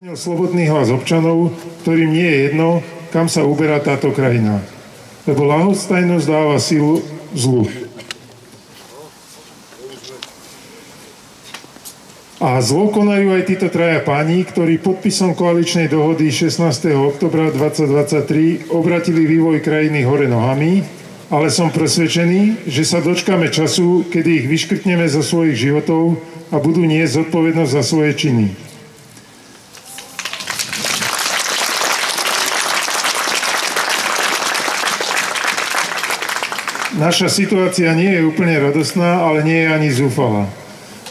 Slobodný hlas občanov, ktorým nie je jedno, kam sa uberá táto krajina. Lebo ľahostajnosť dáva silu zlu. A zlo konajú aj títo traja páni, ktorí podpisom koaličnej dohody 16. oktobra 2023 obratili vývoj krajiny hore nohami, ale som presvedčený, že sa dočkáme času, kedy ich vyškrtneme zo svojich životov a budú niesť zodpovednosť za svoje činy. Naša situácia nie je úplne radostná, ale nie je ani zúfalá.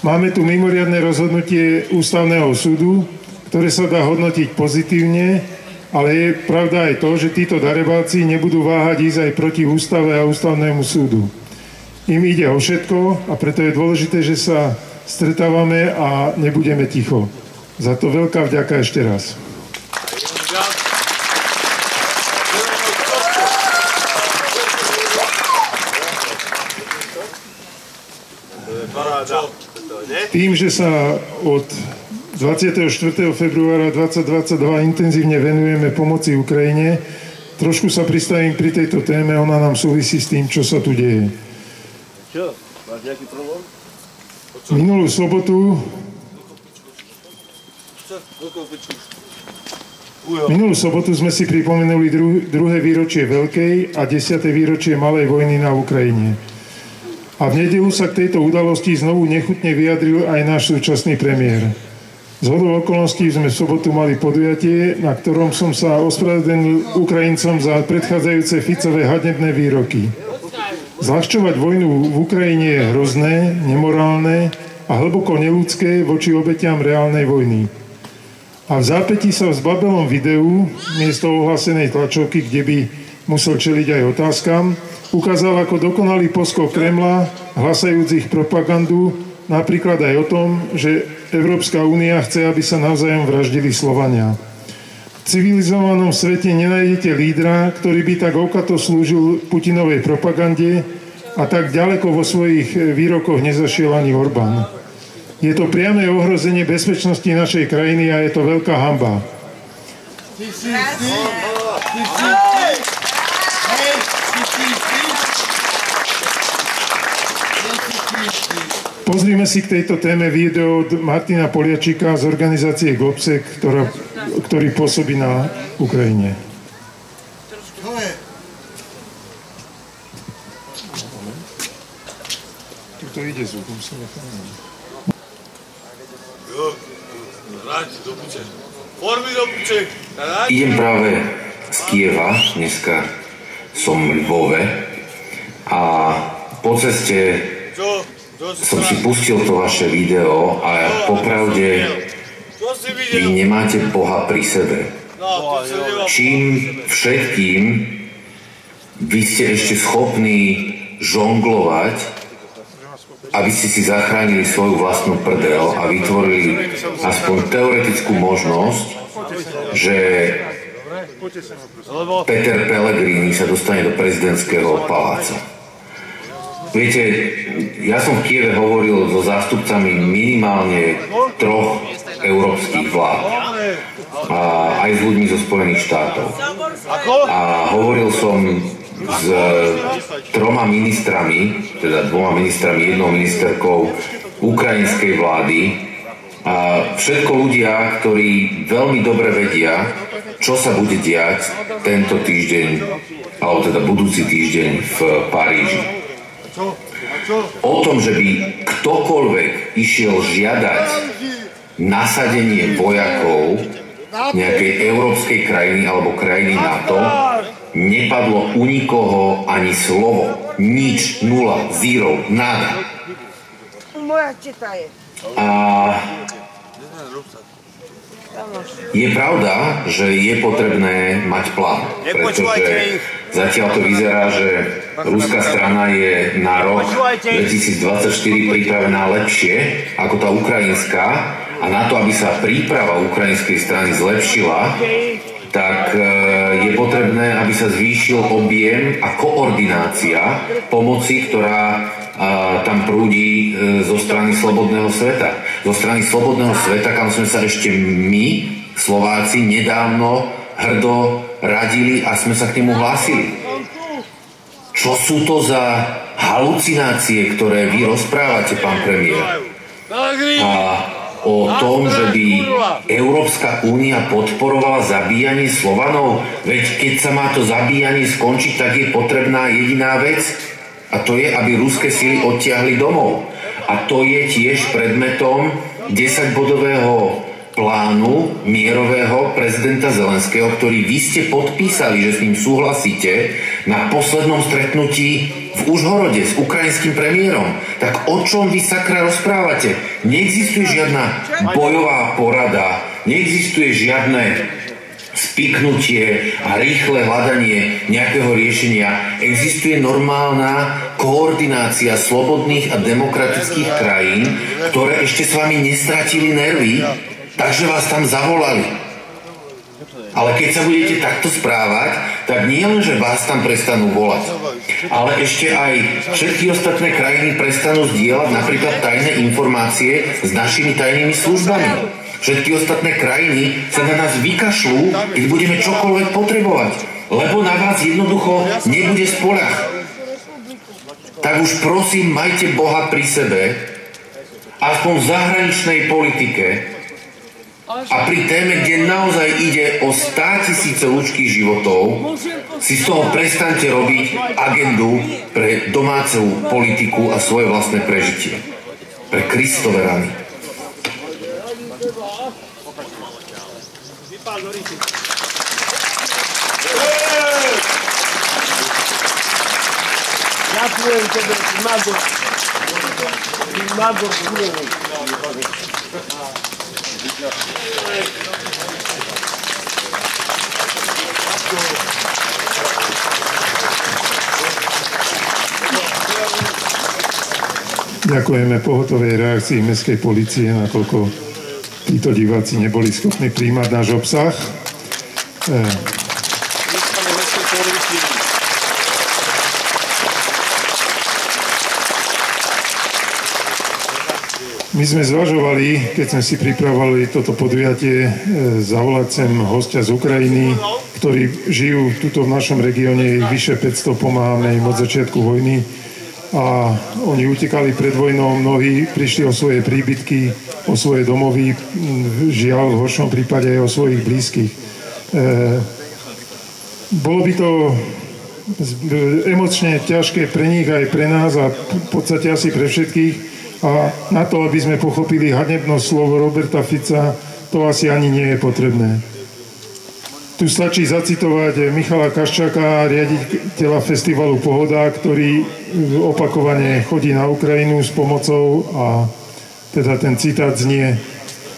Máme tu mimoriadne rozhodnutie Ústavného súdu, ktoré sa dá hodnotiť pozitívne, ale je pravda aj to, že títo darebáci nebudú váhať ísť aj proti ústave a Ústavnému súdu. Im ide o všetko a preto je dôležité, že sa stretávame a nebudeme ticho. Za to veľká vďaka ešte raz. Tým, že sa od 24. februára 2022 intenzívne venujeme pomoci Ukrajine, trošku sa pristavím pri tejto téme, ona nám súvisí s tým, čo sa tu deje. Čo? Máš nejaký problém? Minulú sobotu sme si pripomenuli druhé výročie Veľkej a 10. výročie Malej vojny na Ukrajine. A v nedeľu sa k tejto udalosti znovu nechutne vyjadril aj náš súčasný premiér. Zhodou okolností sme v sobotu mali podujatie, na ktorom som sa ospravedlnil Ukrajincom za predchádzajúce Ficové hanebné výroky. Zľahčovať vojnu v Ukrajine je hrozné, nemorálne a hlboko neľudské voči obetiam reálnej vojny. A v zápätí sa v zbabelom videu, miesto ohlásenej tlačovky, kde by musel čeliť aj otázkam, ukázal ako dokonalý poskok Kremla, hlasajúc ich propagandu, napríklad aj o tom, že Európska únia chce, aby sa navzájom vraždili Slovania. V civilizovanom svete nenájdete lídra, ktorý by tak okato slúžil Putinovej propagande a tak ďaleko vo svojich výrokoch nezašiel ani Orbán. Je to priame ohrozenie bezpečnosti našej krajiny a je to veľká hanba. Pozrime si k tejto téme video od Martina Poliačika z organizácie GOPSEC, ktorý pôsobí na Ukrajine. Tuto ide zvuk, musíme Idem práve z Kieva, dneska som v Lvove a po ceste som si pustil to vaše video a popravde vy nemáte Boha pri sebe. Čím všetkým vy ste ešte schopní žonglovať, aby ste si zachránili svoju vlastnú prdel a vytvorili aspoň teoretickú možnosť, že Peter Pellegrini sa dostane do prezidentského paláca. Viete, ja som v Kieve hovoril so zástupcami minimálne 3 európskych vlád a aj s ľuďmi zo Spojených štátov. A hovoril som s 3 ministrami, teda 2 ministrami, 1 ministerkou ukrajinskej vlády a všetko ľudia, ktorí veľmi dobre vedia, čo sa bude diať tento týždeň, alebo teda budúci týždeň v Paríži. O tom, že by ktokoľvek išiel žiadať nasadenie vojakov nejakej európskej krajiny alebo krajiny NATO, nepadlo u nikoho ani slovo. Nič, nula, zero, nada. A je pravda, že je potrebné mať plán, pretože zatiaľ to vyzerá, že ruská strana je na rok 2024 pripravená lepšie ako tá ukrajinská a na to, aby sa príprava ukrajinskej strany zlepšila, tak je potrebné, aby sa zvýšil objem a koordinácia pomoci, ktorá tam prúdi zo strany slobodného sveta. Zo strany slobodného sveta, kam sme sa ešte my Slováci nedávno hrdo radili a sme sa k nemu hlásili. Čo sú to za halucinácie, ktoré vy rozprávate, pán premiér? A o tom, že by Európska únia podporovala zabíjanie Slovanov? Veď keď sa má to zabíjanie skončiť, tak je potrebná jediná vec, a to je, aby ruské sily odtiahli domov. A to je tiež predmetom 10-bodového plánu mierového prezidenta Zelenského, ktorý vy ste podpísali, že s ním súhlasíte na poslednom stretnutí v Užhorode s ukrajinským premiérom. Tak o čom vy sakra rozprávate? Neexistuje žiadna bojová porada, neexistuje žiadne spiknutie a rýchle hľadanie nejakého riešenia. Existuje normálna koordinácia slobodných a demokratických krajín, ktoré ešte s vami nestratili nervy, takže vás tam zavolali. Ale keď sa budete takto správať, tak nie len, že vás tam prestanú volať, ale ešte aj všetky ostatné krajiny prestanú zdieľať napríklad tajné informácie s našimi tajnými službami. Všetky ostatné krajiny sa na nás vykašľú, keď budeme čokoľvek potrebovať, lebo na vás jednoducho nebude spoľah. Tak už prosím, majte Boha pri sebe, aspoň v zahraničnej politike, a pri téme, kde naozaj ide o 100 000 ľudských životov, si z toho prestaňte robiť agendu pre domácu politiku a svoje vlastné prežitie. Pre Kristove rany. Ďakujem tebe, Magor. Ďakujeme pohotovej reakcii mestskej polície, nakoľko títo diváci neboli schopní príjmať náš obsah. My sme zvažovali, keď sme si pripravovali toto podujatie, zavolať sem hostia z Ukrajiny, ktorí žijú tuto v našom regióne, vyše 500, pomáhame im od začiatku vojny a oni utekali pred vojnou, mnohí prišli o svoje príbytky, o svoje domovy, žiaľ v horšom prípade aj o svojich blízkych. Bolo by to emočne ťažké pre nich aj pre nás a v podstate asi pre všetkých. A na to, aby sme pochopili hanebnosť slovo Roberta Fica, to asi ani nie je potrebné. Tu stačí zacitovať Michala Kaščáka, riaditeľa festivalu Pohoda, ktorý opakovane chodí na Ukrajinu s pomocou a teda ten citát znie: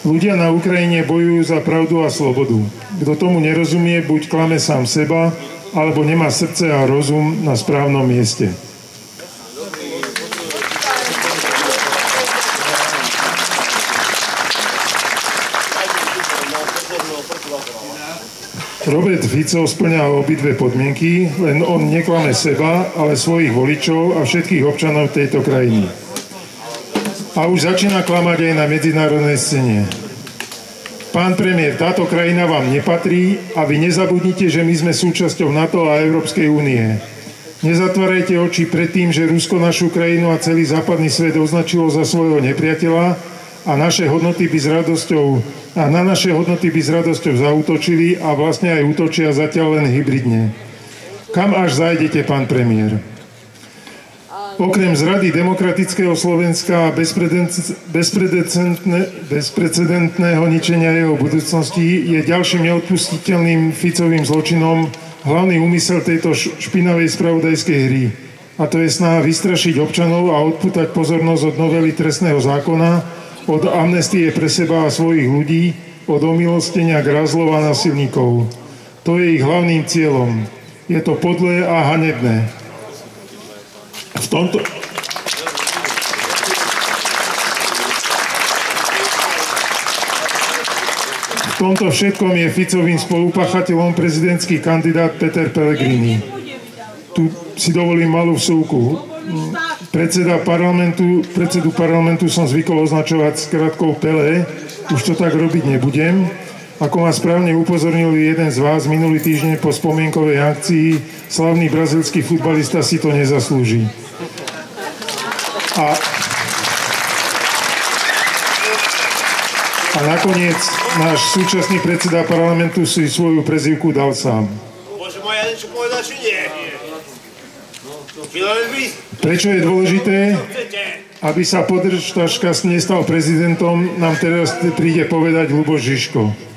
ľudia na Ukrajine bojujú za pravdu a slobodu. Kto tomu nerozumie, buď klame sám seba, alebo nemá srdce a rozum na správnom mieste. Robert Fico spĺňa obidve podmienky, len on neklame seba, ale svojich voličov a všetkých občanov tejto krajiny. A už začína klamať aj na medzinárodnej scéne. Pán premiér, táto krajina vám nepatrí a vy nezabudnite, že my sme súčasťou NATO a Európskej únie. Nezatvárajte oči pred tým, že Rusko našu krajinu a celý západný svet označilo za svojho nepriateľa a na naše hodnoty by s radosťou zaútočili a vlastne aj útočia zatiaľ len hybridne. Kam až zajdete, pán premiér? Okrem zrady demokratického Slovenska a bezprecedentného ničenia jeho budúcnosti je ďalším neodpustiteľným Ficovým zločinom hlavný úmysel tejto špinavej spravodajskej hry. A to je snaha vystrašiť občanov a odpútať pozornosť od novely trestného zákona, od amnestie pre seba a svojich ľudí, od omilostenia grázlov a násilníkov. To je ich hlavným cieľom. Je to podlé a hanebné. V tomto všetkom je Ficovým spolupáchateľom prezidentský kandidát Peter Pellegrini. Tu si dovolím malú vsúvku. Predsedu parlamentu som zvykol označovať s krátkou Pelé, už to tak robiť nebudem. Ako ma správne upozornil jeden z vás minulý týždeň po spomienkovej akcii, slavný brazílsky futbalista si to nezaslúži. A nakoniec náš súčasný predseda parlamentu si svoju prezývku dal sám. Prečo je dôležité, aby sa Podržtaška nestal prezidentom, nám teraz príde povedať Ľuboš Žižko.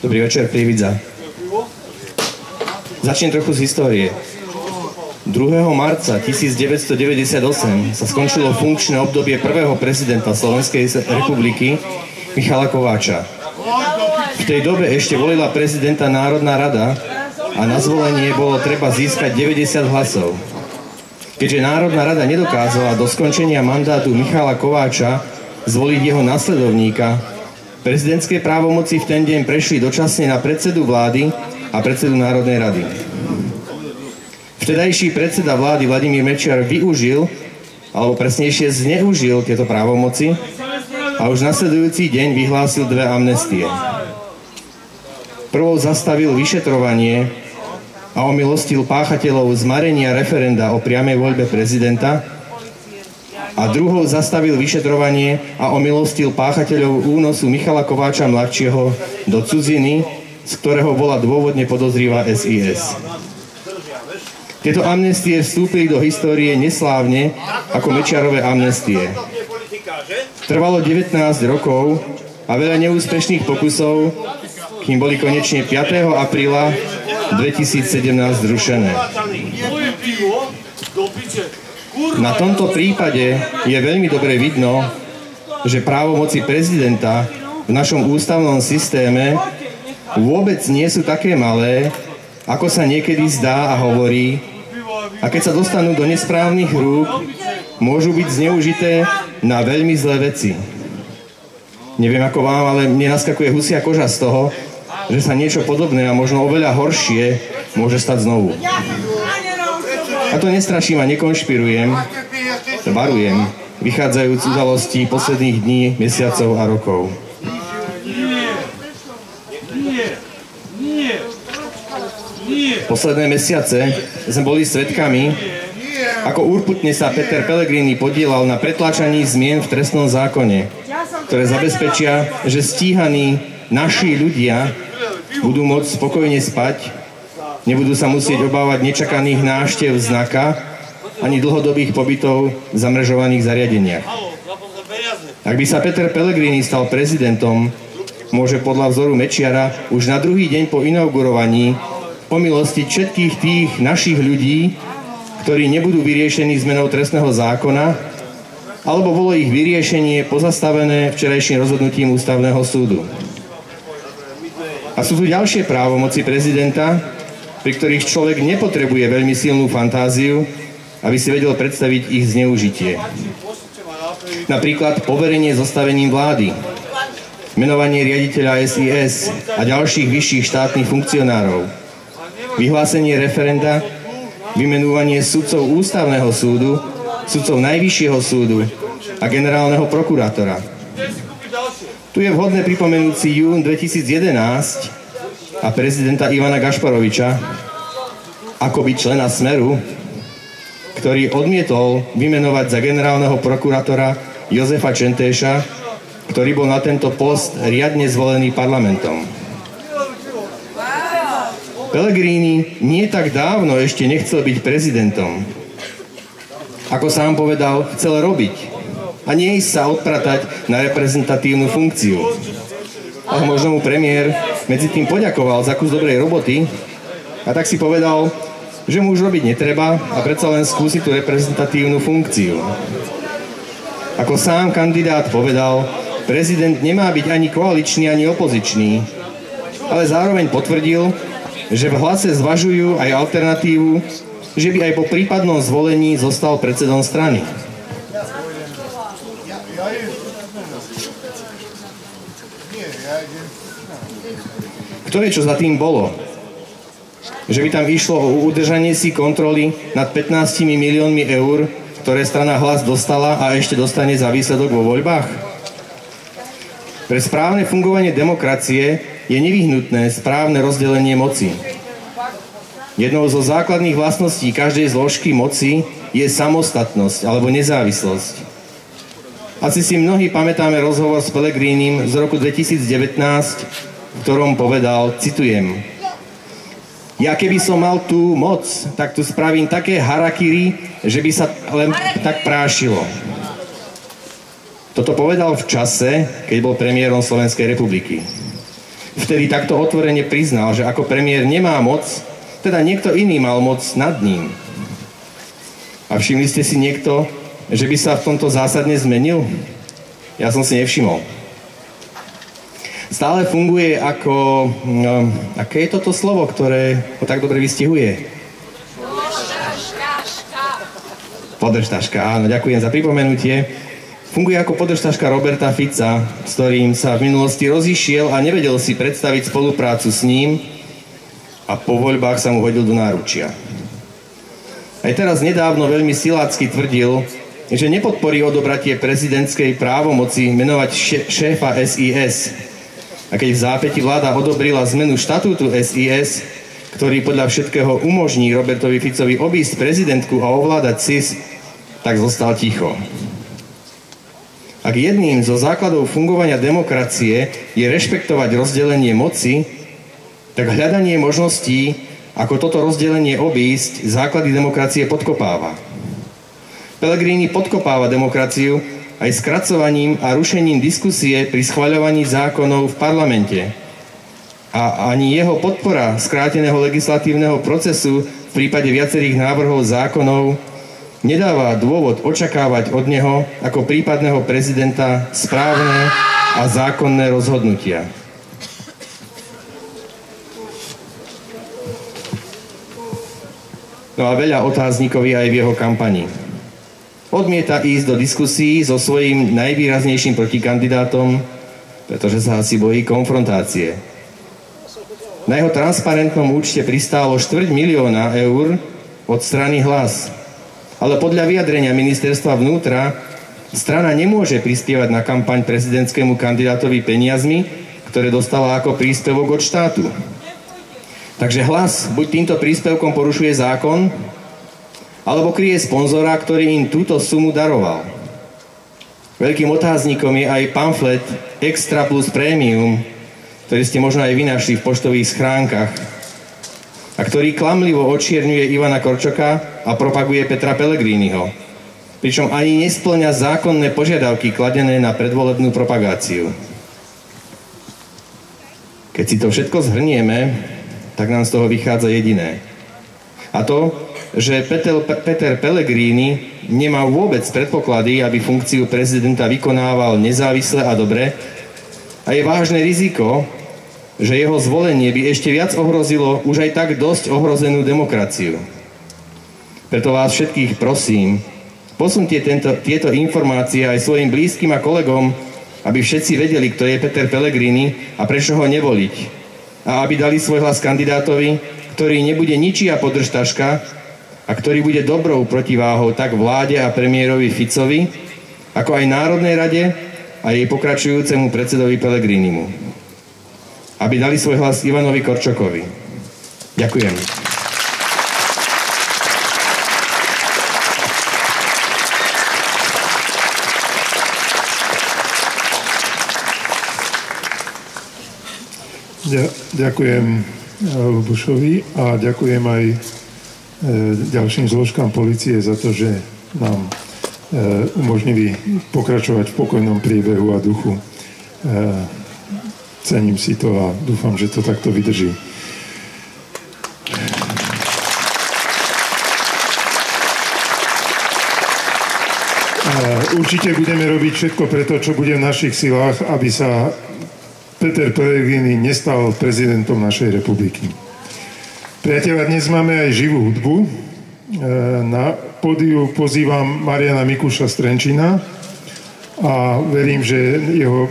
Dobrý večer, Prievidza. Začnem trochu z histórie. 2. marca 1998 sa skončilo funkčné obdobie prvého prezidenta Slovenskej republiky Michala Kováča. V tej dobe ešte volila prezidenta Národná rada a na zvolenie bolo treba získať 90 hlasov. Keďže Národná rada nedokázala do skončenia mandátu Michala Kováča zvoliť jeho nasledovníka, prezidentské právomoci v ten deň prešli dočasne na predsedu vlády a predsedu Národnej rady. Vtedajší predseda vlády Vladimír Mečiar využil, alebo presnejšie zneužil tieto právomoci a už nasledujúci deň vyhlásil 2 amnestie. Prvou zastavil vyšetrovanie a omilostil páchateľov zmarenia referenda o priamej voľbe prezidenta a druhou zastavil vyšetrovanie a omilostil páchateľov únosu Michala Kováča mladšieho do cudziny, z ktorého bola dôvodne podozrivá SIS. Tieto amnestie vstúpili do histórie neslávne ako Mečiarove amnestie. Trvalo 19 rokov a veľa neúspešných pokusov, kým boli konečne 5. apríla 2017 zrušené. Na tomto prípade je veľmi dobre vidno, že právomoci prezidenta v našom ústavnom systéme vôbec nie sú také malé, ako sa niekedy zdá a hovorí, a keď sa dostanú do nesprávnych rúk, môžu byť zneužité na veľmi zlé veci. Neviem ako vám, ale mne naskakuje husia koža z toho, že sa niečo podobné a možno oveľa horšie môže stať znovu. A to nestraším a nekonšpirujem, varujem, vychádzajúc z udalostí posledných dní, mesiacov a rokov. Posledné mesiace sme boli svedkami, ako urputne sa Peter Pellegrini podielal na pretláčaní zmien v trestnom zákone, ktoré zabezpečia, že stíhaní naši ľudia budú môcť spokojne spať, nebudú sa musieť obávať nečakaných návštev znaka ani dlhodobých pobytov v zamrežovaných zariadeniach. Ak by sa Peter Pellegrini stal prezidentom, môže podľa vzoru Mečiara už na druhý deň po inaugurovaní omilostiť všetkých tých našich ľudí, ktorí nebudú vyriešení zmenou trestného zákona, alebo bolo ich vyriešenie pozastavené včerajším rozhodnutím Ústavného súdu. A sú tu ďalšie právomoci prezidenta, pri ktorých človek nepotrebuje veľmi silnú fantáziu, aby si vedel predstaviť ich zneužitie. Napríklad poverenie zostavením vlády, menovanie riaditeľa SIS a ďalších vyšších štátnych funkcionárov, vyhlásenie referenda, vymenúvanie sudcov Ústavného súdu, sudcov Najvyššieho súdu a generálneho prokurátora. Tu je vhodné pripomenúť si jún 2011 a prezidenta Ivana Gašparoviča, akoby člena Smeru, ktorý odmietol vymenovať za generálneho prokurátora Jozefa Čentéša, ktorý bol na tento post riadne zvolený parlamentom. Pellegrini nie tak dávno ešte nechcel byť prezidentom. Ako sám povedal, chcel robiť a nie ísť sa odpratať na reprezentatívnu funkciu. Ale možno mu premiér medzi tým poďakoval za kus dobrej roboty a tak si povedal, že mu už robiť netreba a predsa len skúsiť tú reprezentatívnu funkciu. Ako sám kandidát povedal, prezident nemá byť ani koaličný, ani opozičný, ale zároveň potvrdil, že v Hlase zvažujú aj alternatívu, že by aj po prípadnom zvolení zostal predsedom strany. Kto vie, čo za tým bolo? že by tam išlo o udržanie si kontroly nad 15 miliónmi eur, ktoré strana Hlas dostala a ešte dostane za výsledok vo voľbách? Pre správne fungovanie demokracie je nevyhnutné správne rozdelenie moci. Jednou zo základných vlastností každej zložky moci je samostatnosť alebo nezávislosť. Asi si mnohí pamätáme rozhovor s Pellegrinim z roku 2019, v ktorom povedal, citujem: ja keby som mal tú moc, tak tu spravím také harakiri, že by sa len tak prášilo. Toto povedal v čase, keď bol premiérom Slovenskej republiky. Vtedy takto otvorene priznal, že ako premiér nemá moc, teda niekto iný mal moc nad ním. A všimli ste si niekto, že by sa v tomto zásadne zmenil? Ja som si nevšimol. Stále funguje ako... aké je toto slovo, ktoré ho tak dobre vystihuje? Podržtaška, áno, ďakujem za pripomenutie. Funguje ako podržtaška Roberta Fica, s ktorým sa v minulosti rozišiel a nevedel si predstaviť spoluprácu s ním a po voľbách sa mu hodil do náručia. Aj teraz nedávno veľmi silácky tvrdil, že nepodporí odobratie prezidentskej právomoci menovať šéfa SIS. A keď v zápäti vláda odobrila zmenu štatútu SIS, ktorý podľa všetkého umožní Robertovi Ficovi obísť prezidentku a ovládať SIS, tak zostal ticho. Ak jedným zo základov fungovania demokracie je rešpektovať rozdelenie moci, tak hľadanie možností, ako toto rozdelenie obísť, základy demokracie podkopáva. Pellegrini podkopáva demokraciu aj skracovaním a rušením diskusie pri schvaľovaní zákonov v parlamente. A ani jeho podpora skráteného legislatívneho procesu v prípade viacerých návrhov zákonov nedáva dôvod očakávať od neho ako prípadného prezidenta správne a zákonné rozhodnutia. No a veľa otáznikov je aj v jeho kampani. Odmieta ísť do diskusí so svojím najvýraznejším protikandidátom, pretože sa asi bojí konfrontácie. Na jeho transparentnom účte pristálo 250 000 eur od strany Hlas. Ale podľa vyjadrenia ministerstva vnútra strana nemôže prispievať na kampaň prezidentskému kandidátovi peniazmi, ktoré dostala ako príspevok od štátu. Takže Hlas buď týmto príspevkom porušuje zákon, alebo kryje sponzora, ktorý im túto sumu daroval. Veľkým otáznikom je aj pamflet Extra plus Premium, ktorý ste možno aj vy našli v poštových schránkach, a ktorý klamlivo očierňuje Ivana Korčoka a propaguje Petra Pellegriniho, pričom ani nespĺňa zákonné požiadavky kladené na predvolebnú propagáciu. Keď si to všetko zhrnieme, tak nám z toho vychádza jediné. A to, že Peter Pellegrini nemá vôbec predpoklady, aby funkciu prezidenta vykonával nezávisle a dobre, a je vážne riziko, že jeho zvolenie by ešte viac ohrozilo už aj tak dosť ohrozenú demokraciu. Preto vás všetkých prosím, posunte tieto informácie aj svojim blízkym a kolegom, aby všetci vedeli, kto je Peter Pellegrini a prečo ho nevoliť. A aby dali svoj hlas kandidátovi, ktorý nebude ničia podržtaška a ktorý bude dobrou protiváhou tak vláde a premiérovi Ficovi, ako aj Národnej rade a jej pokračujúcemu predsedovi Pellegrinimu. Aby dali svoj hlas Ivanovi Korčokovi. Ďakujem. Ďakujem Lubošovi a ďakujem aj ďalším zložkám polície za to, že nám umožnili pokračovať v pokojnom priebehu a duchu. Cením si to a dúfam, že to takto vydrží. Určite budeme robiť všetko preto, čo bude v našich silách, aby sa Peter Pellegrini nestal prezidentom našej republiky. Priatelia, dnes máme aj živú hudbu. Na pódiu pozývam Mariana Mikuša z Trenčína a verím, že jeho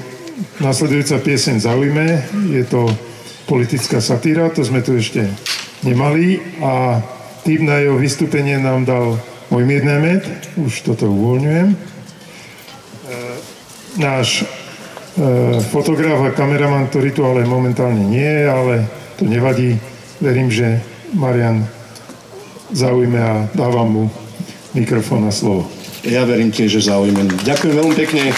nasledujúca pieseň zaujme. Je to politická satíra, to sme tu ešte nemali a tip na jeho vystúpenie nám dal Mojmír Nemet, už toto uvoľňujem. Náš fotograf a kameraman, ktorý tu ale momentálne nie je, ale to nevadí. Verím, že Marian zaujme a dávam mu mikrofón a slovo. Ja verím tiež, že zaujmem. Ďakujem veľmi pekne.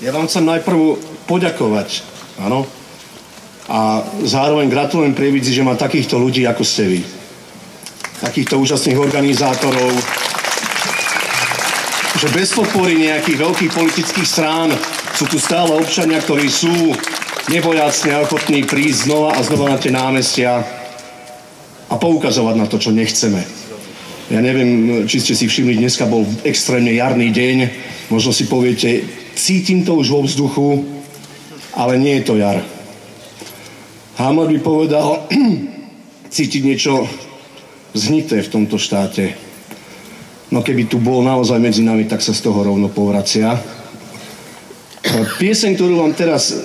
Ja vám chcem najprv poďakovať, áno, a zároveň gratulujem Prievidzi, že má takýchto ľudí, ako ste vy. Takýchto úžasných organizátorov, že bez podpory nejakých veľkých politických strán sú tu stále občania, ktorí sú nebojácne ochotní prísť znova a znova na tie námestia a poukazovať na to, čo nechceme. Ja neviem, či ste si všimli, dneska bol extrémne jarný deň, možno si poviete, cítim to už vo vzduchu, ale nie je to jar. Hammer by povedal, cítiť niečo zhnité v tomto štáte. No keby tu bol naozaj medzi nami, tak sa z toho rovno povracia. Pieseň, ktorú vám teraz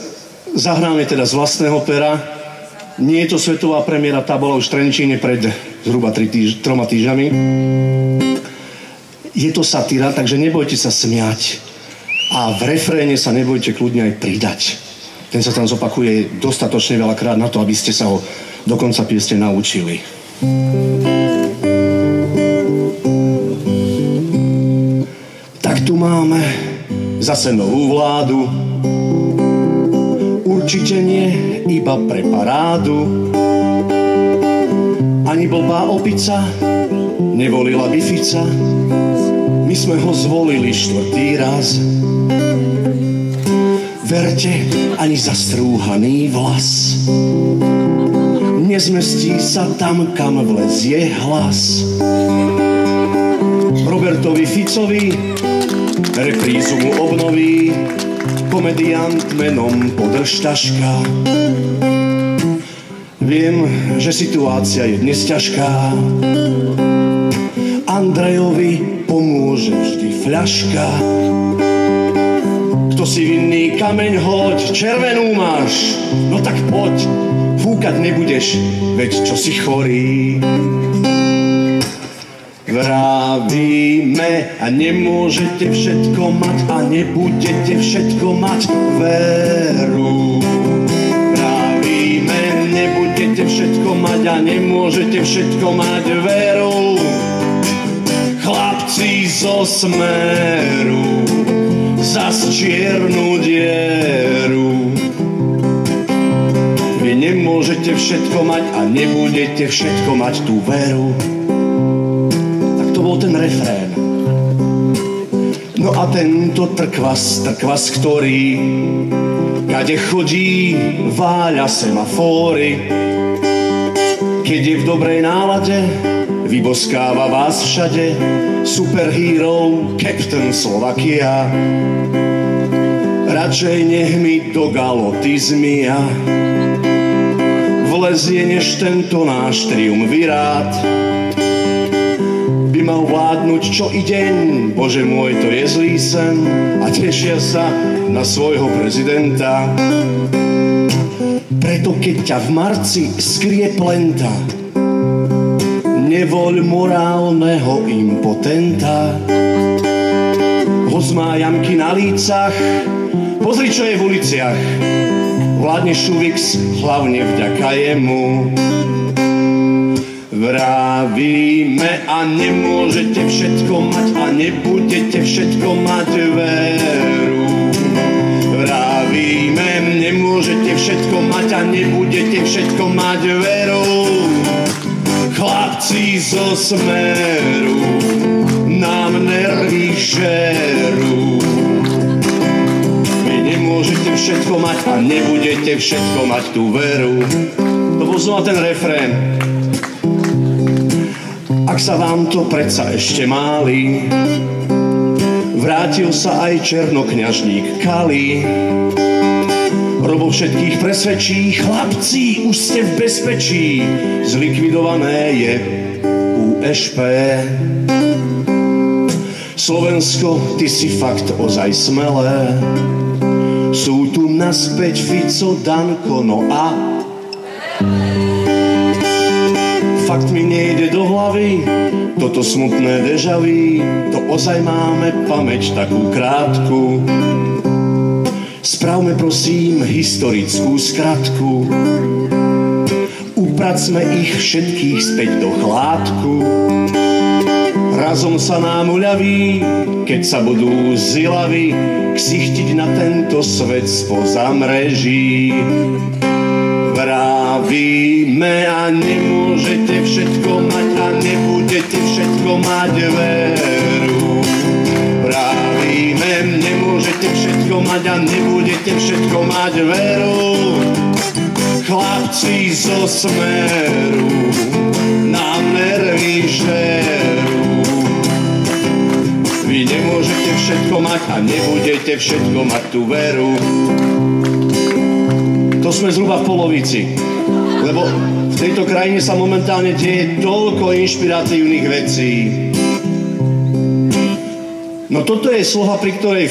zahráme teda z vlastného pera, nie je to svetová premiéra, tá bola už v Trenčíne pred zhruba 3 týždňami. Je to satíra, takže nebojte sa smiať. A v refréne sa nebojte kľudne aj pridať. Ten sa tam zopakuje dostatočne veľakrát na to, aby ste sa ho do konca piesne naučili. Tak tu máme zase novú vládu. Určite nie iba pre parádu. Ani blbá opica nevolila by Fica. My sme ho zvolili 4. raz. Verte, ani zastrúhaný vlas nezmestí sa tam, kam vlezie hlas. Robertovi Ficovi reprízu mu obnoví komediant menom Podržtaška. Viem, že situácia je dnes ťažká. Andrejovi pomôže vždy fľaška. Kto si vinný, kameň hoď, červenú máš, no tak poď, fúkať nebudeš, veď čo si chorý. Vravíme a nemôžete všetko mať a nebudete všetko mať veru. Vravíme, nebudete všetko mať a nemôžete všetko mať veru. Chlapci zo Smeru zas čiernu dieru. Vy nemôžete všetko mať a nebudete všetko mať tú veru. Tak to bol ten refrén. No a tento trkvas, ktorý kade chodí, váľa semafóry. Keď je v dobrej nálade, vyboskáva vás všade superhero Captain Slovakia. Radšej nech mi do galoty zmia vlezie, než tento náš triumvirát by mal vládnuť čo i deň. Bože môj, to je zlý sen a tešia sa na svojho prezidenta. Preto keď ťa v marci skrie plenta, nevoľ morálneho impotenta. Hoc má jamky na lícach, pozri, čo je v uliciach. Vládne Šuvix, hlavne vďaka jemu. Vravíme a nemôžete všetko mať a nebudete všetko mať veru. Vravíme, nemôžete všetko mať a nebudete všetko mať veru. Chlapci zo Smeru nám nervy žerú. Vy nemôžete všetko mať a nebudete všetko mať tú veru. To bol znova ten refrén. Ak sa vám to predsa ešte máli, vrátil sa aj černokňažník Kali. Robo všetkých presvedčí, chlapci, už ste v bezpečí, zlikvidované je USP. Slovensko, ty si fakt ozaj smelé, sú tu naspäť Fico, Danko, no a fakt mi nejde do hlavy toto smutné déjà vu, to ozaj máme pamäť takú krátku. Spravme prosím historickú skratku, upracme ich všetkých späť do chládku. Razom sa nám uľaví, keď sa budú zilaví ksichtiť na tento svet spoza mreží. Vravíme a nemôžete všetko mať a nebudete všetko mať veru. Vravíme, nemôžete všetko mať a nebudete všetko mať veru. Chlapci zo Smeru nám nervy žerú. Vy nemôžete všetko mať a nebudete všetko mať tú veru. To sme zhruba v polovici, lebo v tejto krajine sa momentálne deje toľko inšpiratívnych vecí. No toto je sloha, pri ktorej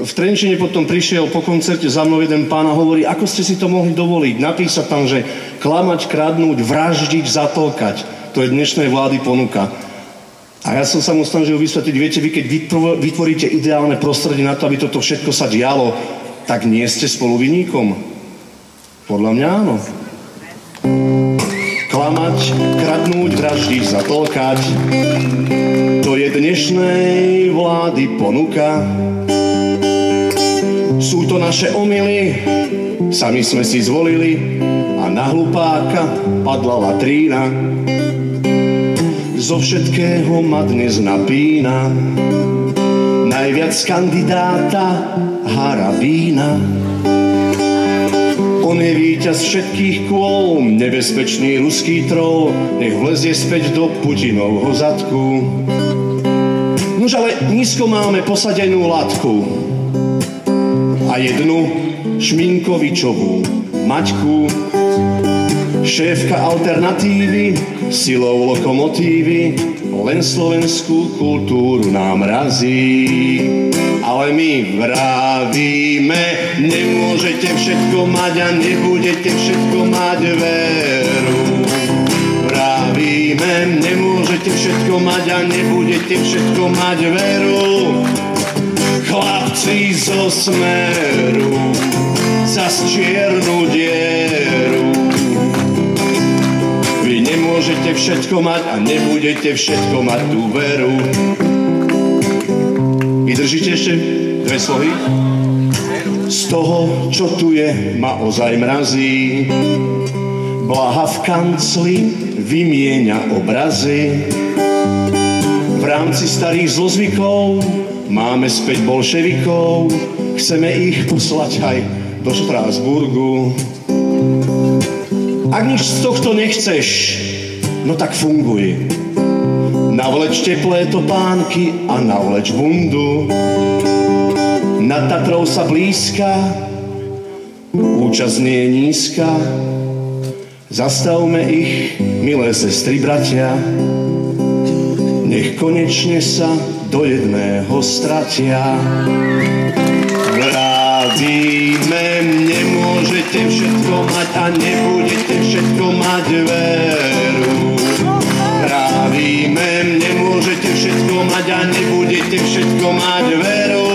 v Trenčine potom prišiel po koncerte za mnou jeden pán a hovorí, ako ste si to mohli dovoliť. Napísať tam, že klamať, kradnúť, vraždiť, zatlkať. To je dnešnej vlády ponuka. A ja som sa mu snažil vysvetliť, viete, vy keď vytvoríte ideálne prostredie na to, aby toto všetko sa dialo, tak nie ste spoluvinníkom. Podľa mňa áno. Klamať, kradnúť, vraždiť, zatlkať. To je dnešnej vlády ponuka. Sú to naše omyly, sami sme si zvolili a na hlupáka padla latrína. Zo všetkého ma dnes napína najviac kandidáta Harabína. On je víťaz všetkých kôl, nebezpečný ruský troll, nech vlezie späť do Putinovho zadku. Nož ale nízko máme posadenú latku a jednu Šminkovičovú Maťku. Šéfka alternatívy, silou lokomotívy, len slovenskú kultúru nám razí. Ale my vravíme, nemôžete všetko mať a nebudete všetko mať veru. Vravíme, nemôžete všetko mať a nebudete všetko mať veru. Chlapci zo Smeru zas čiernu dieru. Vy nemôžete všetko mať a nebudete všetko mať tú veru. Vydržíte ešte dve slohy? Z toho, čo tu je, ma ozaj mrazí. Blaha v kancli vymieňa obrazy. V rámci starých zlozvykov máme späť bolševikov. Chceme ich poslať aj do Štrásburgu. Ak nič z tohto nechceš, no tak funguj. Navleč teplé topánky a navleč bundu. Nad Tatrou sa blízka, účasť nie je nízka. Zastavme ich, milé sestry, bratia. Nech konečne sa do jedného stratia. Vravíme, nemôžete všetko mať a nebudete všetko mať veru. Vravíme, nemôžete všetko mať a nebudete všetko mať veru.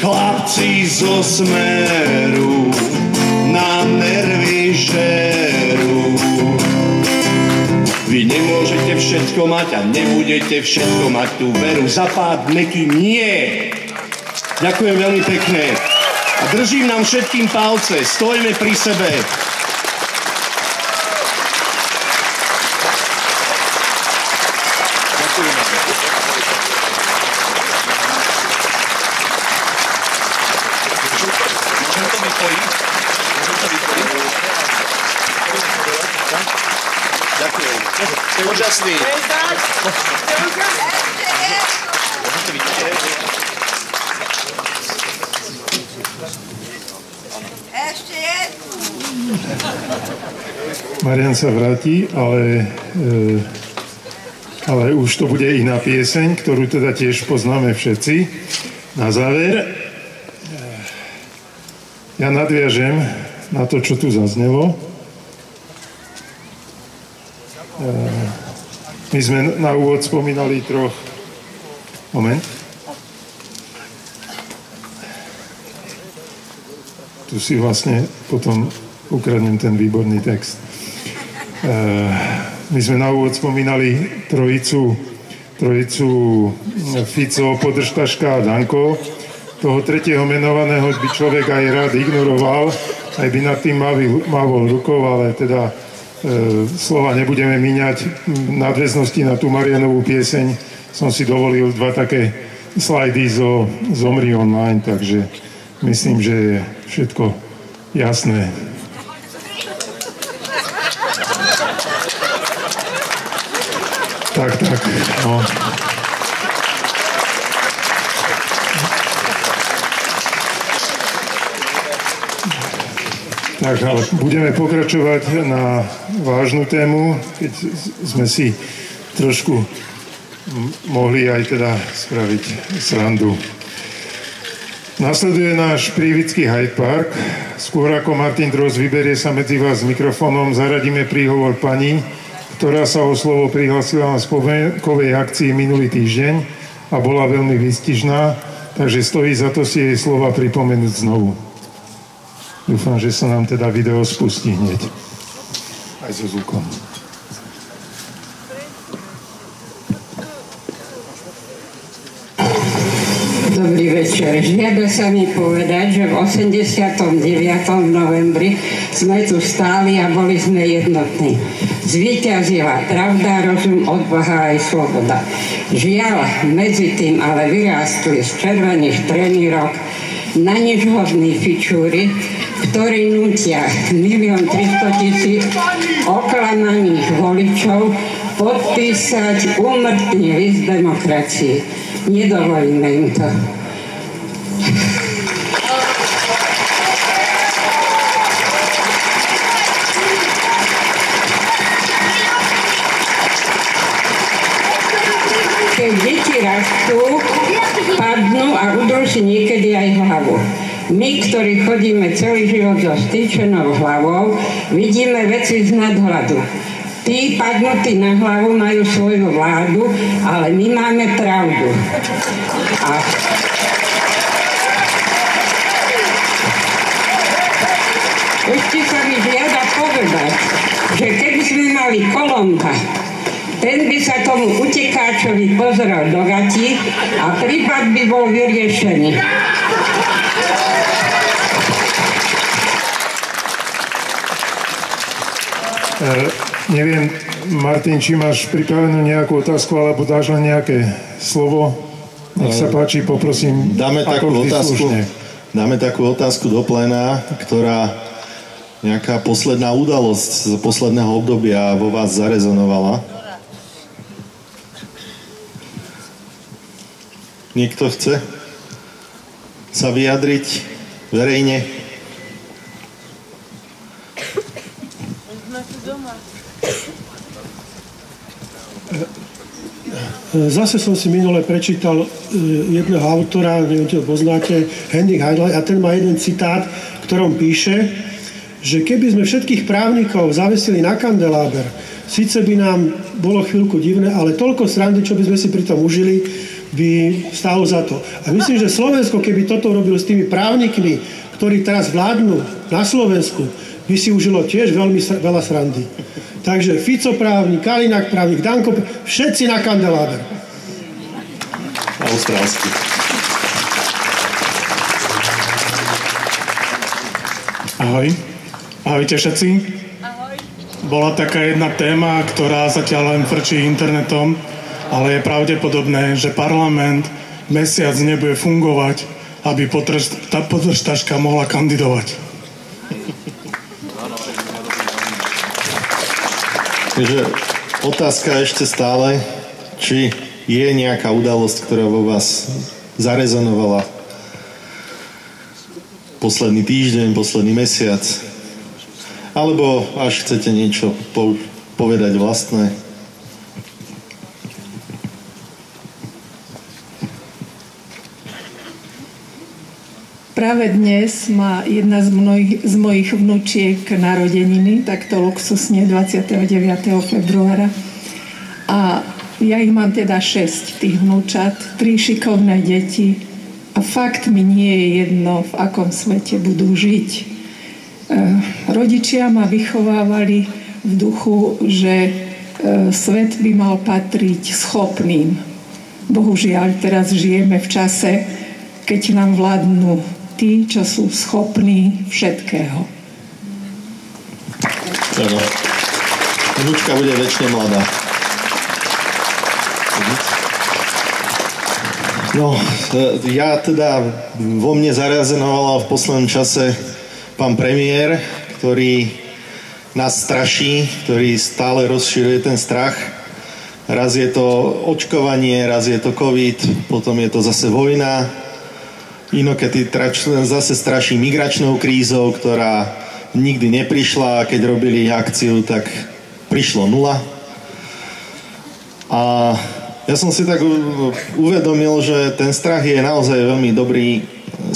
Chlapci zo Smeru nám nervy žerú. Vy nemôžete všetko mať a nebudete všetko mať tú veru. Zapád meky nie. Ďakujem veľmi pekne. A držím nám všetkým palce. Stojme pri sebe. Úžasný. Ešte jednu. Marian sa vráti, ale už to bude iná pieseň, ktorú teda tiež poznáme všetci. Na záver. Ja nadviažem na to, čo tu zaznelo. My sme na úvod spomínali troch... Moment. Tu si vlastne potom ukradnem ten výborný text. My sme na úvod spomínali trojicu Fico, Podržtaška a Danko. Toho tretieho menovaného by človek aj rád ignoroval, aj by nad tým mávol rukou, ale teda slova nebudeme míňať. V nadväznosti na tú Marianovú pieseň som si dovolil 2 také slajdy zo Zomri online, takže myslím, že je všetko jasné. Tak, no. Tak, ale budeme pokračovať na vážnu tému, keď sme si trošku mohli aj teda spraviť srandu. Nasleduje náš prívický Hyde Park. Skôr ako Martin Dros vyberie sa medzi vás s mikrofónom, zaradíme príhovor pani, ktorá sa o slovo prihlásila na spomienkovej akcii minulý týždeň a bola veľmi výstižná, takže stojí za to si jej slova pripomenúť znovu. Dúfam, že sa nám teda video spustí hneď. Aj so zvukom. Dobrý večer. Žiada sa mi povedať, že v 89. novembri sme tu stáli a boli sme jednotní. Zvíťazila pravda, rozum, odvaha aj sloboda. Žiaľ, medzi tým ale vyrástli z červených trenírok na nič hodní fičúri, ktorí nútia 1 300 000 oklamaných voličov podpísať úmrtný list demokracii. Nedovolíme im to. Keď deti rastú, padnú a udrú si niekedy aj hlavu. My, ktorí chodíme celý život so stýčenou hlavou, vidíme veci z nadhľadu. Tí padnutí na hlavu majú svoju vládu, ale my máme pravdu. A ešte sa mi žiada povedať, že keby sme mali Kolomba, ten by sa tomu utekáčovi pozrel do gatí a prípad by bol vyriešený. Neviem, Martin, či máš pripravenú nejakú otázku, alebo dáš len nejaké slovo? Nech sa páči, poprosím. Dáme takú otázku do pléna, ktorá nejaká posledná udalosť z posledného obdobia vo vás zarezonovala. Niekto chce sa vyjadriť verejne? Zase som si minule prečítal jedného autora, neviem, či ho poznáte, Henrik Heidler, a ten má jeden citát, v ktorom píše, že keby sme všetkých právnikov zavesili na kandeláber, síce by nám bolo chvíľku divné, ale toľko srandy, čo by sme si pri tom užili, by stálo za to. A myslím, že Slovensko, keby toto robilo s tými právnikmi, ktorí teraz vládnu na Slovensku, by si užilo tiež veľmi veľa srandy. Takže Fico právnik, Kaliňák právnik, Danko, všetci na kandeláber. Austrálsky. Ahoj. Ahojte všetci. Ahoj. Bola taká jedna téma, ktorá zatiaľ len frčí internetom, ale je pravdepodobné, že parlament mesiac nebude fungovať, aby Podržtaška mohla kandidovať. Takže otázka ešte stále, či je nejaká udalosť, ktorá vo vás zarezonovala posledný týždeň, posledný mesiac, alebo až chcete niečo povedať vlastné. Práve dnes má jedna z mojich vnúčiek narodeniny, takto luxusne 29. februára. A ja ich mám teda 6, tých vnúčat, 3 šikovné deti. A fakt mi nie je jedno, v akom svete budú žiť. Rodičia ma vychovávali v duchu, že svet by mal patriť schopným. Bohužiaľ, teraz žijeme v čase, keď nám vládnu tí, čo sú schopní všetkého. Áno. Vnúčka bude večne mladá. No, ja teda vo mne zarezonoval v poslednom čase pán premiér, ktorý nás straší, ktorý stále rozširuje ten strach. Raz je to očkovanie, raz je to COVID, potom je to zase vojna. Inokedy zase straší migračnou krízou, ktorá nikdy neprišla a keď robili akciu, tak prišlo 0. A ja som si tak uvedomil, že ten strach je naozaj veľmi dobrý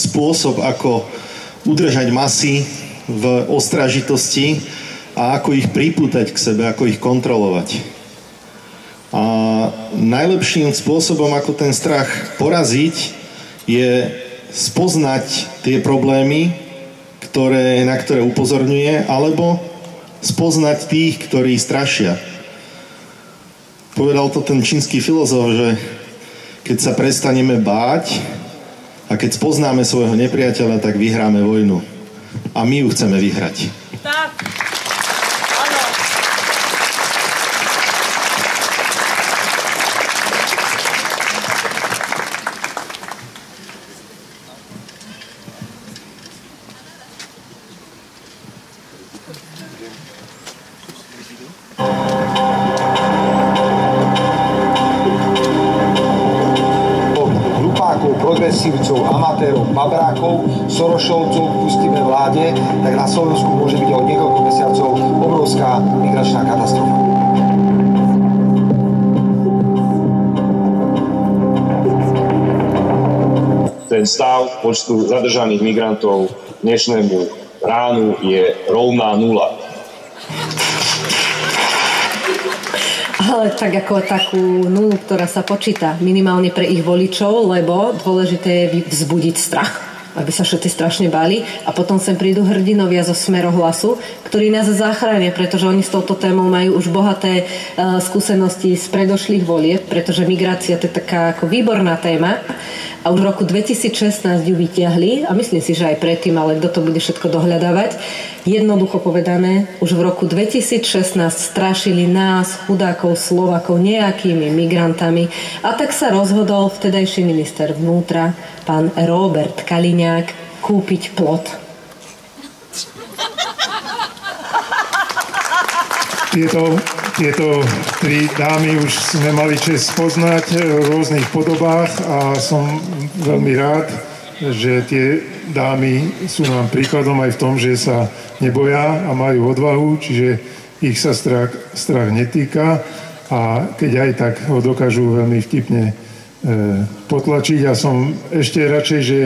spôsob, ako udržať masy v ostražitosti a ako ich pripútať k sebe, ako ich kontrolovať. A najlepším spôsobom, ako ten strach poraziť, je spoznať tie problémy, na ktoré upozorňuje, alebo spoznať tých, ktorí strašia. Povedal to ten čínsky filozof, že keď sa prestaneme báť a keď spoznáme svojho nepriateľa, tak vyhráme vojnu. A my ju chceme vyhrať. Tak. progresívcov, amatérov, babrákov, Sorošovcov pustíme vláde, tak na Slovensku môže byť o niekoľko mesiacov obrovská migračná katastrofa. Ten stav počtu zadržaných migrantov dnešnému ránu je rovná 0. Ale tak ako takú nulu, ktorá sa počíta minimálne pre ich voličov, lebo dôležité je vzbudiť strach, aby sa všetci strašne báli a potom sem prídu hrdinovia zo Smerohlasu, ktorí nás zachránia, pretože oni s touto témou majú už bohaté skúsenosti z predošlých volieb, pretože migrácia to je taká ako výborná téma a už v roku 2016 ju vytiahli a myslím si, že aj predtým, ale kto to bude všetko dohľadávať. Jednoducho povedané, už v roku 2016 strašili nás, chudákov Slovákov, nejakými migrantami a tak sa rozhodol vtedajší minister vnútra, pán Robert Kaliňák, kúpiť plot. Tieto tri dámy už sme mali čest poznať v rôznych podobách a som veľmi rád, že tie dámy sú nám príkladom aj v tom, že sa neboja a majú odvahu, čiže ich sa strach netýka a keď aj tak ho dokážu veľmi vtipne potlačiť. A som ešte radšej, že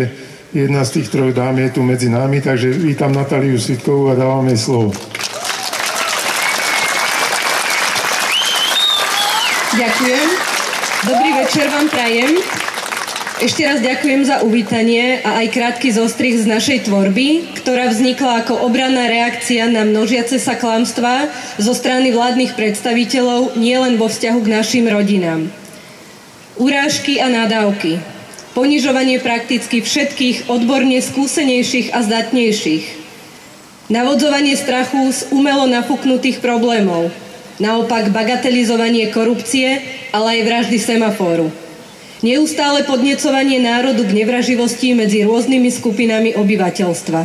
jedna z tých troch dám je tu medzi nami, takže vítam Natáliu Svitkovú a dávam jej slovo. Ďakujem. Dobrý večer vám prajem. Ešte raz ďakujem za uvítanie a aj krátky zostrih z našej tvorby, ktorá vznikla ako obranná reakcia na množiace sa klamstvá zo strany vládnych predstaviteľov nielen vo vzťahu k našim rodinám. Urážky a nadávky. Ponižovanie prakticky všetkých odborne skúsenejších a zdatnejších. Navodzovanie strachu z umelo nafúknutých problémov. Naopak bagatelizovanie korupcie, ale aj vraždy semafóru. Neustále podnecovanie národu k nevraživosti medzi rôznymi skupinami obyvateľstva.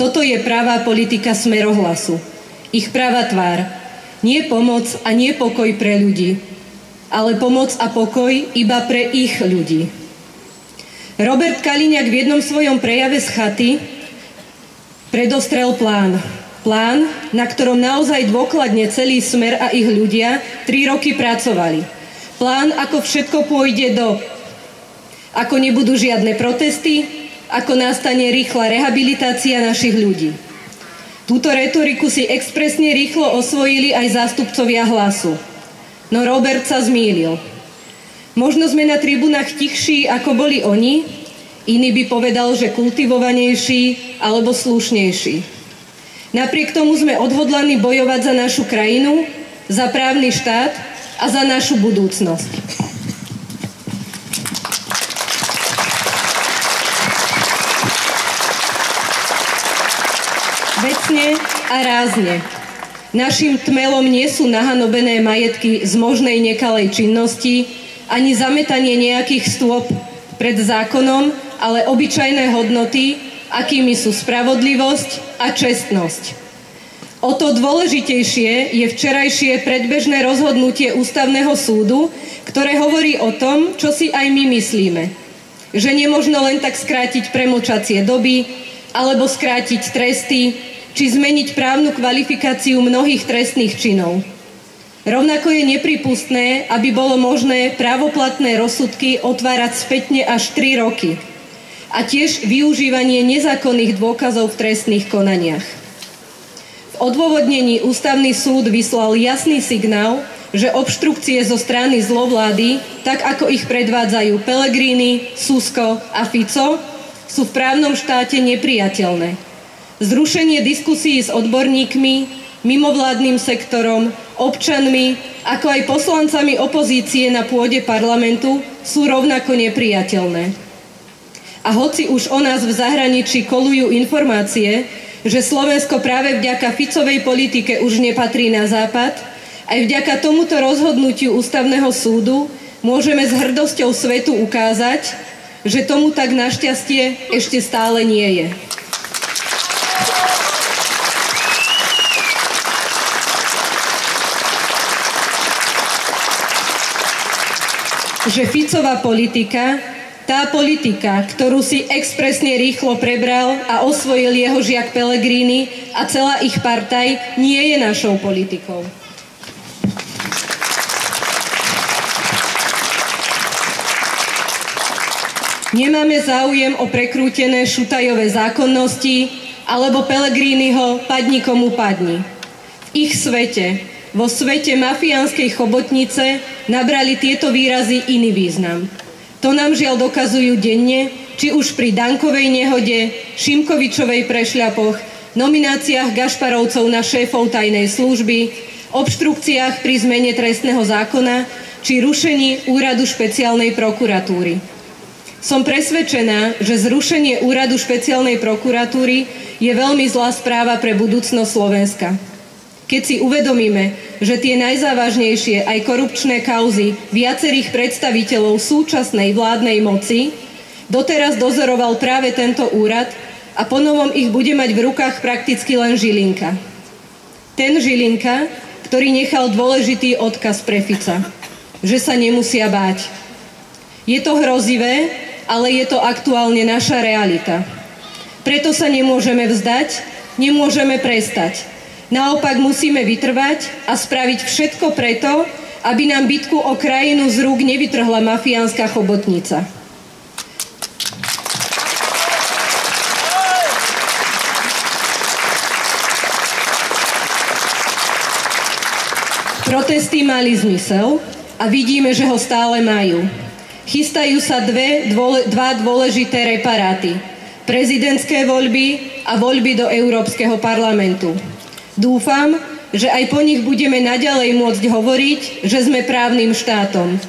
Toto je pravá politika Smerohlasu. Ich pravá tvár. Nie pomoc a nie pokoj pre ľudí, ale pomoc a pokoj iba pre ich ľudí. Robert Kaliňák v jednom svojom prejave z chaty predostrel plán. Plán, na ktorom naozaj dôkladne celý Smer a ich ľudia 3 roky pracovali. Plán, ako všetko pôjde ako nebudú žiadne protesty, ako nastane rýchla rehabilitácia našich ľudí. Túto retoriku si expresne rýchlo osvojili aj zástupcovia Hlasu. No Robert sa zmýlil. Možno sme na tribunách tichší, ako boli oni, iný by povedal, že kultivovanejší alebo slušnejší. Napriek tomu sme odhodlaní bojovať za našu krajinu, za právny štát a za našu budúcnosť. Vecne a rázne. Našim tmelom nie sú nahanobené majetky z možnej nekalej činnosti, ani zametanie nejakých stôp pred zákonom, ale obyčajné hodnoty, akými sú spravodlivosť a čestnosť. O to dôležitejšie je včerajšie predbežné rozhodnutie Ústavného súdu, ktoré hovorí o tom, čo si aj my myslíme. Že nemožno len tak skrátiť premlčacie doby, alebo skrátiť tresty, či zmeniť právnu kvalifikáciu mnohých trestných činov. Rovnako je nepripustné, aby bolo možné právoplatné rozsudky otvárať spätne až 3 roky. A tiež využívanie nezákonných dôkazov v trestných konaniach. V odôvodnení Ústavný súd vyslal jasný signál, že obštrukcie zo strany zlovlády, tak ako ich predvádzajú Pellegrini, Susko a Fico, sú v právnom štáte neprijateľné. Zrušenie diskusí s odborníkmi, mimovládnym sektorom, občanmi, ako aj poslancami opozície na pôde parlamentu sú rovnako neprijateľné. A hoci už o nás v zahraničí kolujú informácie, že Slovensko práve vďaka Ficovej politike už nepatrí na západ, aj vďaka tomuto rozhodnutiu Ústavného súdu môžeme s hrdosťou svetu ukázať, že tomu tak našťastie ešte stále nie je. Že Ficová politika, tá politika, ktorú si expresne rýchlo prebral a osvojil jeho žiak Pellegrini a celá ich partaj, nie je našou politikou. Nemáme záujem o prekrútené šutajové zákonnosti alebo Pellegriniho padni komu padni. V ich svete, vo svete mafiánskej chobotnice nabrali tieto výrazy iný význam. To nám žiaľ dokazujú denne, či už pri Dankovej nehode, Šimkovičovej prešľapoch, nomináciách Gašparovcov na šéfov tajnej služby, obštrukciách pri zmene trestného zákona či rušení úradu špeciálnej prokuratúry. Som presvedčená, že zrušenie úradu špeciálnej prokuratúry je veľmi zlá správa pre budúcnosť Slovenska. Keď si uvedomíme, že tie najzávažnejšie aj korupčné kauzy viacerých predstaviteľov súčasnej vládnej moci doteraz dozoroval práve tento úrad a ponovom ich bude mať v rukách prakticky len Žilinka. Ten Žilinka, ktorý nechal dôležitý odkaz pre Fica, že sa nemusia báť. Je to hrozivé, ale je to aktuálne naša realita. Preto sa nemôžeme vzdať, nemôžeme prestať. Naopak musíme vytrvať a spraviť všetko preto, aby nám bitku o krajinu z rúk nevytrhla mafiánska chobotnica. Protesty mali zmysel a vidíme, že ho stále majú. Chystajú sa dva dôležité reparáty. Prezidentské voľby a voľby do Európskeho parlamentu. Dúfam, že aj po nich budeme naďalej môcť hovoriť, že sme právnym štátom.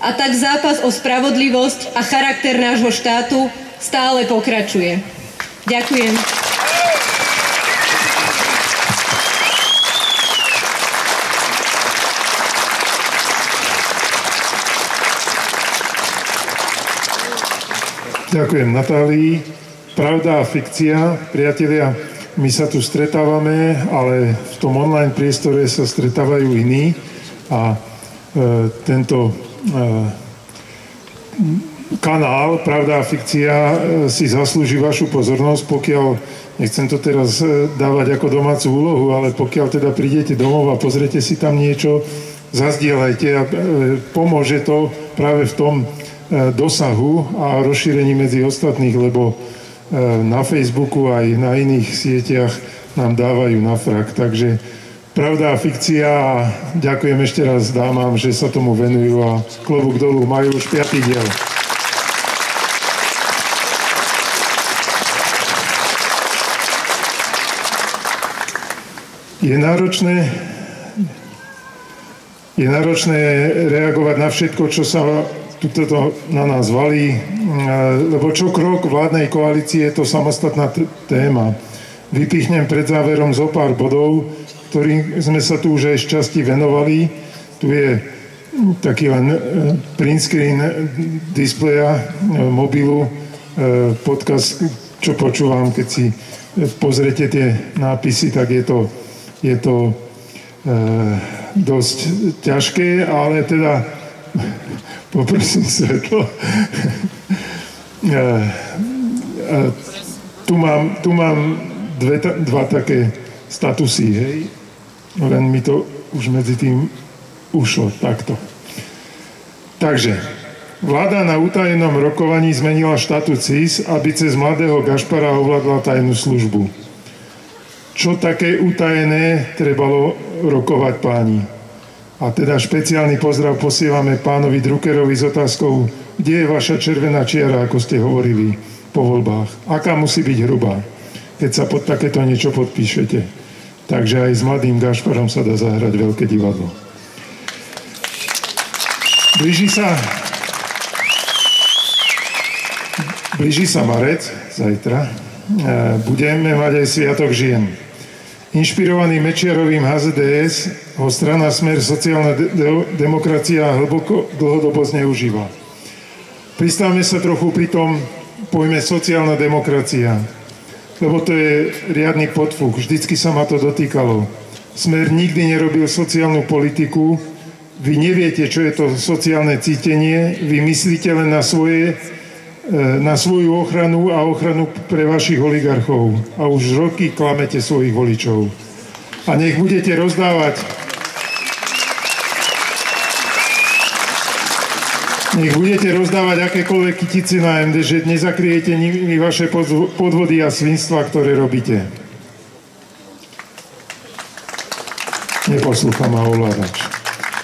A tak zápas o spravodlivosť a charakter nášho štátu stále pokračuje. Ďakujem. Ďakujem Natálii. Pravda a fikcia, priatelia, my sa tu stretávame, ale v tom online priestore sa stretávajú iní a tento kanál Pravda a fikcia si zaslúži vašu pozornosť, pokiaľ, nechcem to teraz dávať ako domácu úlohu, ale pokiaľ teda prídete domov a pozriete si tam niečo, zazdieľajte a pomôže to práve v tom dosahu a rozšírení medzi ostatných, lebo na Facebooku aj na iných sieťach nám dávajú na frak. Takže pravda a fikcia a ďakujem ešte raz dámam, že sa tomu venujú a klobúk dolu, majú už 5. diel. Je náročné reagovať na všetko, čo sa tuto na nás valí, lebo čo krok vládnej koalície je to samostatná téma. Vypichnem pred záverom zo pár bodov, ktorým sme sa tu už aj šťastí venovali. Tu je taký len print screen displeja mobilu, podcast, čo počúvam, keď si pozrete tie nápisy, tak je to dosť ťažké, ale teda poprosím svetlo. Tu mám dva také statusy, hej. Len mi to už medzi tým ušlo takto. Takže, vláda na utajenom rokovaní zmenila štatút SIS, aby cez mladého Gašpara ovládla tajnú službu. Čo také utajené trebalo rokovať, páni? A teda špeciálny pozdrav posielame pánovi Druckerovi s otázkou, kde je vaša červená čiara, ako ste hovorili po voľbách? Aká musí byť hrubá, keď sa pod takéto niečo podpíšete? Takže aj s mladým Gašparom sa dá zahrať veľké divadlo. Blíži sa marec, zajtra. Budeme mať aj Sviatok žien. Inšpirovaný Mečiarovým HZDS ho strana Smer sociálna demokracia dlhodobo zneužíva. Pristavme sa trochu pri tom pojme sociálna demokracia, lebo to je riadny podfúk. Vždycky sa ma to dotýkalo. Smer nikdy nerobil sociálnu politiku. Vy neviete, čo je to sociálne cítenie. Vy myslíte len na svoju ochranu a ochranu pre vašich oligarchov. A už roky klamete svojich voličov. A nech budete rozdávať akékoľvek kytice na MD, že nezakryjete nikdy vaše podvody a svinstva, ktoré robíte. Neposlúcha ma ovládač.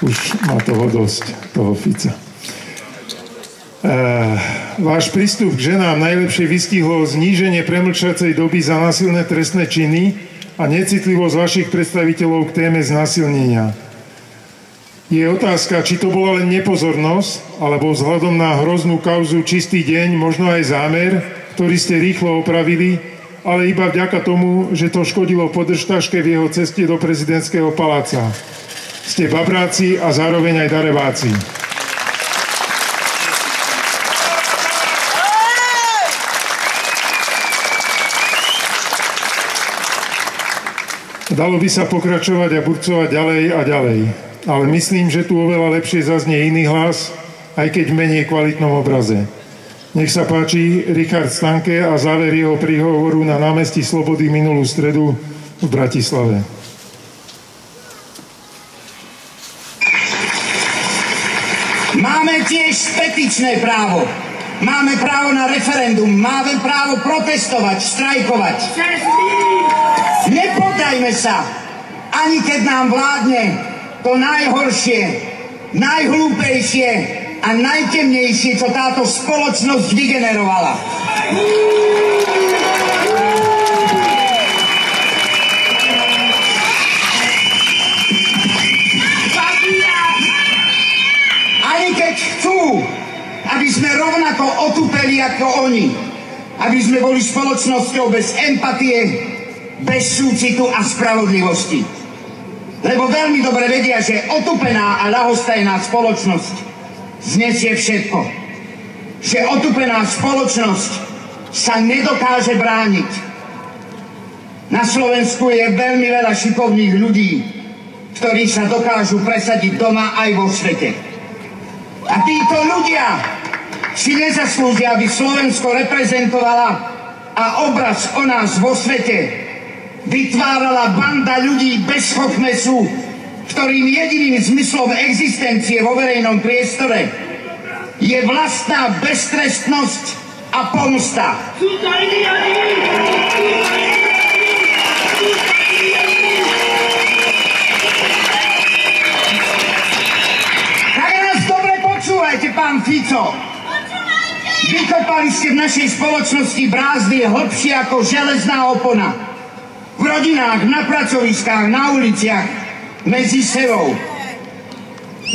Už má toho dosť, toho Fica. Váš prístup k ženám najlepšie vystihlo zníženie premlčacej doby za násilné trestné činy a necitlivosť vašich predstaviteľov k téme znásilnenia. Je otázka, či to bola len nepozornosť, alebo vzhľadom na hroznú kauzu Čistý deň, možno aj zámer, ktorý ste rýchlo opravili, ale iba vďaka tomu, že to škodilo podržtaške v jeho ceste do prezidentského paláca. Ste babráci a zároveň aj darebáci. Dalo by sa pokračovať a burcovať ďalej a ďalej. Ale myslím, že tu oveľa lepšie zaznie iný hlas, aj keď v menej kvalitnom obraze. Nech sa páči Richard Stanke a záver jeho príhovoru na námestí Slobody minulú stredu v Bratislave. Máme tiež petičné právo. Máme právo na referendum. Máme právo protestovať, štrajkovať. Nepoddajme sa, ani keď nám vládne to najhoršie, najhlúpejšie a najtemnejšie, čo táto spoločnosť vygenerovala. Ani keď chcú, aby sme rovnako otupeli ako oni, aby sme boli spoločnosťou bez empatie, bez súcitu a spravodlivosti. Lebo veľmi dobre vedia, že otupená a ľahostajná spoločnosť znesie všetko. Že otupená spoločnosť sa nedokáže brániť. Na Slovensku je veľmi veľa šikovných ľudí, ktorí sa dokážu presadiť doma aj vo svete. A títo ľudia si nezaslúžia, aby Slovensko reprezentovala a obraz o nás vo svete vytvárala banda ľudí bez chotmesu, ktorým jediným zmyslom existencie vo verejnom priestore je vlastná beztrestnosť a pomsta. Tak nás dobre počúvajte, pán Fico. Vykopali ste v našej spoločnosti brázdy hlbšie ako železná opona. V rodinách, na pracoviskách, na uliciach, medzi sebou.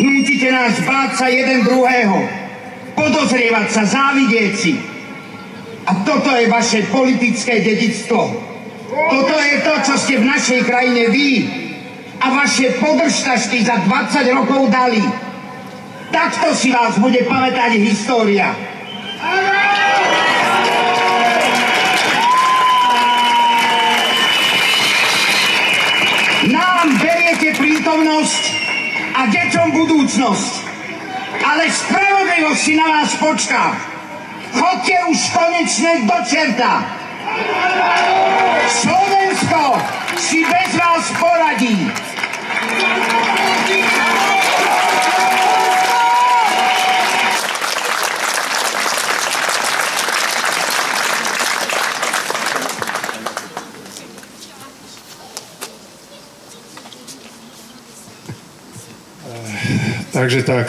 Nútite nás báť sa jeden druhého, podozrievať sa, závidieť si. A toto je vaše politické dedičstvo. Toto je to, čo ste v našej krajine vy a vaše podržtašky za 20 rokov dali. Takto si vás bude pamätať história. Nám beriete prítomnosť a deťom budúcnosť. Ale spravodlivosť si na vás počká. Chodte už konečne do čerta. Slovensko si bez vás poradí. Takže tak,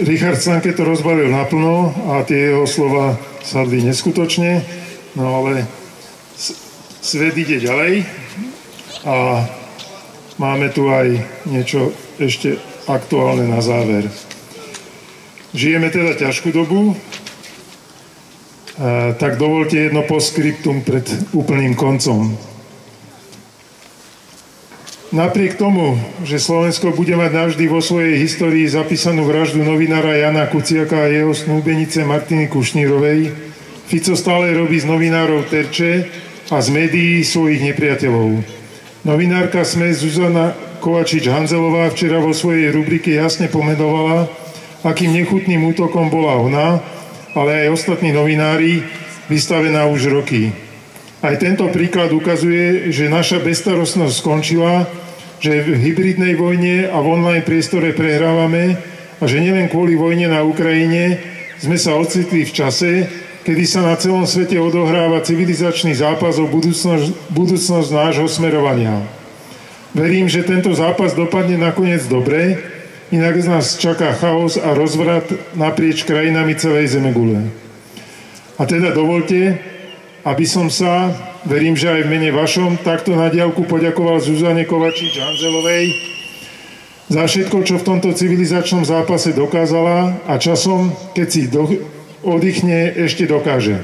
Richard Stanke to rozbalil naplno a tie jeho slova sadli neskutočne, no ale svet ide ďalej a máme tu aj niečo ešte aktuálne na záver. Žijeme teda ťažkú dobu, tak dovolte jedno postscriptum pred úplným koncom. Napriek tomu, že Slovensko bude mať navždy vo svojej histórii zapísanú vraždu novinára Jana Kuciaka a jeho snúbenice Martiny Kušnírovej, Fico stále robí z novinárov terče a z médií svojich nepriateľov. Novinárka SME Zuzana Kovačič-Hanzelová včera vo svojej rubrike jasne pomenovala, akým nechutným útokom bola ona, ale aj ostatní novinári, vystavená už roky. Aj tento príklad ukazuje, že naša bezstarostnosť skončila, že v hybridnej vojne a v online priestore prehrávame a že nielen kvôli vojne na Ukrajine sme sa ocitli v čase, kedy sa na celom svete odohráva civilizačný zápas o budúcnosť nášho smerovania. Verím, že tento zápas dopadne nakoniec dobre, inak nás čaká chaos a rozvrat naprieč krajinami celej zemegule. A teda dovolte, aby som sa, verím, že aj v mene vašom, takto na diaľku poďakoval Zuzane Kovačič-Hanzelovej za všetko, čo v tomto civilizačnom zápase dokázala a časom, keď si oddychne, ešte dokáže.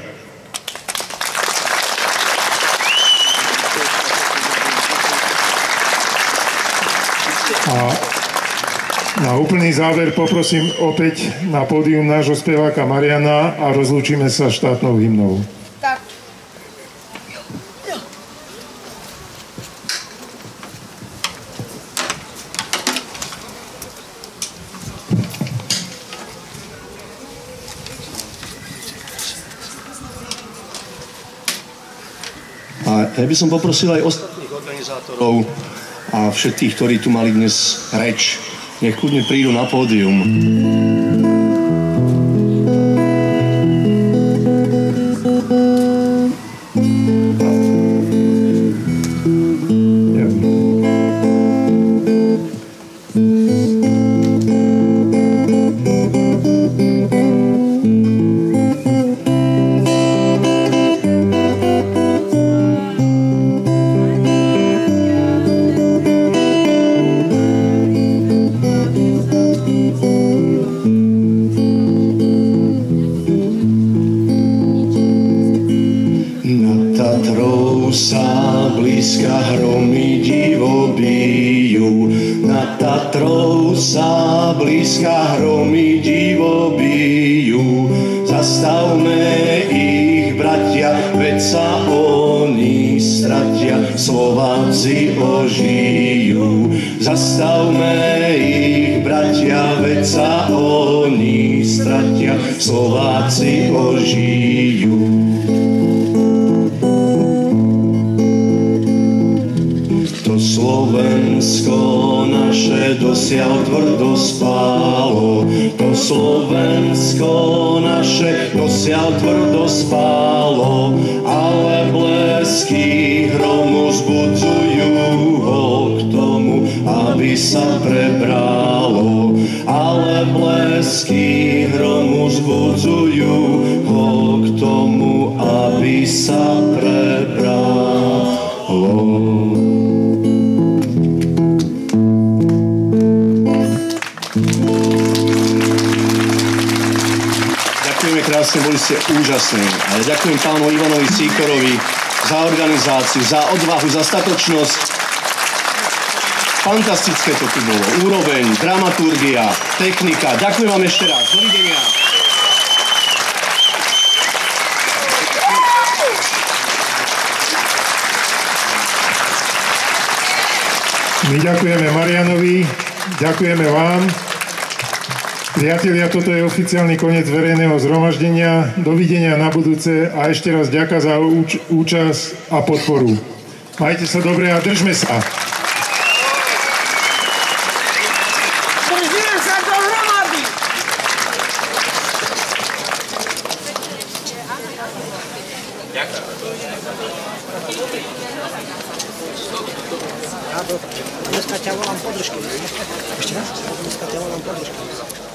A na úplný záver poprosím opäť na pódium nášho speváka Mariana a rozlúčime sa štátnou hymnou. Ja by som poprosil aj ostatných organizátorov a všetkých, ktorí tu mali dnes reč, nech kľudne prídu na pódium. Slováci ožijú. Zastavme ich, bratia, veď sa oni stratia, Slováci ožijú. To Slovensko naše dosiahne dosiaľ tvrdo spálo. To Slovensko naše dosiaľ tvrdo spálo, ale blesky hromu zbudzujú ho k tomu, aby sa prebralo. Ale blesky hromu zbudzujú ho k tomu, aby sa prebralo. Ďakujeme krásne, boli ste úžasní. A ja ďakujem pánu Ivanovi Sýkorovi za organizáciu, za odvahu, za statočnosť. Fantastické to tu bolo. Úroveň, dramaturgia, technika. Ďakujem vám ešte raz. Dovidenia. My ďakujeme Marianovi, ďakujeme vám. Priatelia, toto je oficiálny koniec verejného zhromaždenia. Dovidenia na budúce a ešte raz ďakujem za účasť a podporu. Majte sa dobre a držme sa. Držíme sa dohromady. Dneska ťa volám podržky. Ešte raz? Dneska ťa volám podržky.